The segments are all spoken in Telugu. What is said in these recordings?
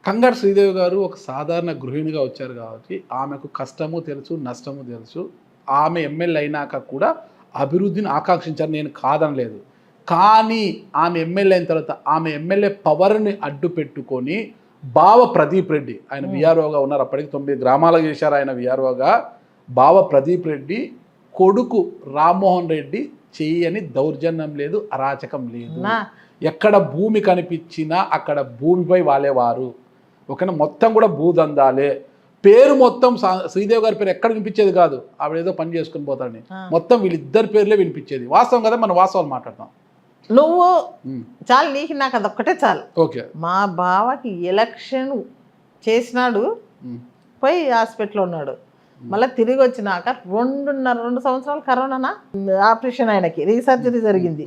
కంగారు శ్రీదేవి గారు ఒక సాధారణ గృహిణిగా వచ్చారు కాబట్టి ఆమెకు కష్టము తెలుసు, నష్టము తెలుసు. ఆమె ఎమ్మెల్యే అయినాక కూడా అభివృద్ధిని ఆకాంక్షించారు, నేను కాదనలేదు. కానీ ఆమె ఎమ్మెల్యే అయిన తర్వాత ఆమె ఎమ్మెల్యే పవర్ని అడ్డు పెట్టుకొని బావ ప్రదీప్ రెడ్డి, ఆయన విఆర్ఓగా ఉన్నారు, అప్పటికి 9 గ్రామాలకు చేశారు ఆయన విఆర్ఓగా. బావ ప్రదీప్ రెడ్డి కొడుకు రామ్మోహన్ రెడ్డి చేయని దౌర్జన్యం లేదు, అరాచకం లేదు. ఎక్కడ భూమి కనిపించినా అక్కడ భూమిపై వాలేవారు. ఓకేనా, మొత్తం కూడా భూదందాలే. పేరు మొత్తం శ్రీదేవి గారి పేరు ఎక్కడ వినిపించేది కాదు, ఆవిడ ఏదో పని చేసుకుని పోతాడని. మొత్తం వీళ్ళిద్దరి పేర్లే వినిపించేది. వాస్తవం కదా, మనం వాస్తవాలు మాట్లాడతాం. నువ్వు చాలు, నీకు నాకు అదొక్కటే చాలు. ఓకే, మా బావకి ఎలక్షన్ చేసినాడు, పోయి హాస్పిటల్లో ఉన్నాడు. మళ్ళీ తిరిగి వచ్చినాక 2 సంవత్సరాలు కరోనా ఆపరేషన్, ఆయనకి రీసర్జరీ జరిగింది.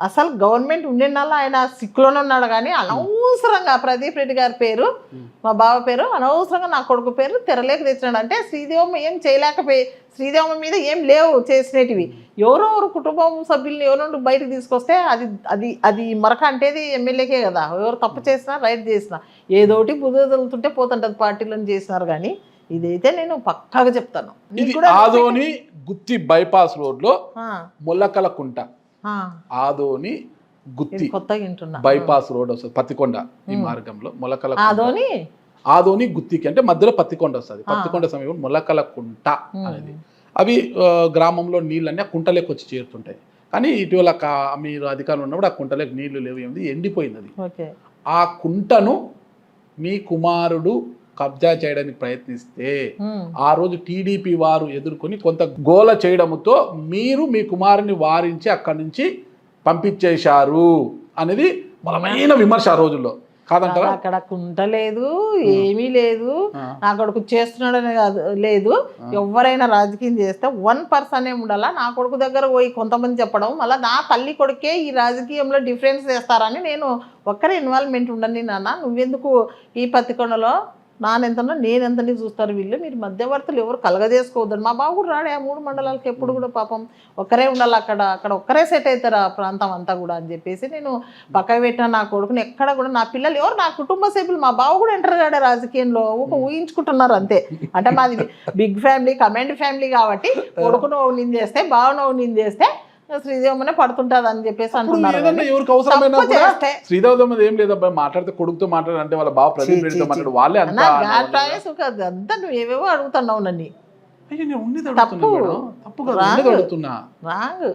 అసలు గవర్నమెంట్ ఉండినల్లా ఆయన సిక్కులోనే ఉన్నాడు. కానీ అనవసరంగా ప్రదీప్ రెడ్డి గారి పేరు, మా బావ పేరు, అనవసరంగా నా కొడుకు పేరు తెరలేక తెచ్చినాడు. అంటే శ్రీదేవమ్మ ఏం చేయలేకపోయి, శ్రీదేవమ్మ మీద ఏం లేవు చేసినవి. ఎవరెవరు కుటుంబం సభ్యుల్ని ఎవరు బయటకు తీసుకొస్తే అది అది అది మరక అంటేది ఎమ్మెల్యేకే కదా. ఎవరు తప్పు చేసినా రైట్ చేసినా ఏదోటి బుద్ధులుతుంటే పోతుంటది, పార్టీలను చేసినారు. కానీ ఇదైతే నేను పక్కాగా చెప్తాను. ఆదోని గుత్తి బైపాస్ రోడ్లో ముల్లకల కుంట, ఆదోని గుత్తి బైపాస్ రోడ్ వస్తుంది, పత్తికొండ ఈ మార్గంలో మొలకల ఆదోని గుత్తికి అంటే మధ్యలో పత్తికొండ వస్తుంది. పత్తికొండ సమీపం మొలకల కుంట అనేది. అవి గ్రామంలో నీళ్ళన్నీ ఆ కుంటలోకి వచ్చి చేరుతుంటాయి. కానీ ఇటీవల మీరు అధికారులు ఉన్నప్పుడు ఆ కుంటలోకి నీళ్లు లేవు, ఏమిటి ఎండిపోయింది అది. ఆ కుంటను మీ కుమారుడు కబ్జా చేయడానికి ప్రయత్నిస్తే ఆ రోజు టీడీపీ వారు ఎదుర్కొని కొంత గోల చేయడంతో మీరు మీ కుమారుని వారించి అక్కడి నుంచి పంపించేశారు అనేది బలమైన విమర్శ ఆ రోజుల్లో, కాదంటారా? అక్కడ కుంట లేదు, ఏమీ లేదు. నా కొడుకు చేస్తున్నాడనే కాదు, లేదు. ఎవరైనా రాజకీయం చేస్తే 1% ఉండాలా. నా కొడుకు దగ్గర పోయి కొంతమంది చెప్పడం, మళ్ళీ నా తల్లి కొడుకే ఈ రాజకీయంలో డిఫరెన్స్ చేస్తారని నేను ఒక్కరే ఇన్వాల్వ్మెంట్ ఉండని. నాన్న నువ్వెందుకు ఈ పత్తికొండలో నానెంతనో నేనెంతని చూస్తారు వీళ్ళు, మీరు మధ్యవర్తులు ఎవరు కలగజేసుకోవద్దని. మా బాబు కూడా రాడే ఆ 3 మండలాలకు ఎప్పుడు కూడా, పాపం ఒక్కరే ఉండాలి అక్కడ ఒక్కరే సెట్ అవుతారు ఆ ప్రాంతం అంతా కూడా అని చెప్పేసి నేను పక్కకు పెట్టిన నా కొడుకుని. ఎక్కడ కూడా నా పిల్లలు ఎవరు, నా కుటుంబ సభ్యులు, మా బావ కూడా ఎంటర్ కాడే రాజకీయంలో, ఊహించుకుంటున్నారు అంతే. అంటే మాది బిగ్ ఫ్యామిలీ, కమాండ్ ఫ్యామిలీ కాబట్టి కొడుకును నిందేస్తే బావను నిందేస్తే శ్రీదేవమ్మనే పడుతుంటది అని చెప్పేసి అంటున్నారు. ఎవరికి అవసరమైన శ్రీదేవమ్మ ఏం లేదు, మాట్లాడితే కొడుకుతో మాట్లాడంటే వాళ్ళ బావ ప్రదీప్ రెడ్డితో మాట్లాడు, వాళ్ళే అంతా నువ్వు ఏవేవో అడుగుతున్నావు నన్ను. తప్పు అడుగుతున్నా. రాంగ్.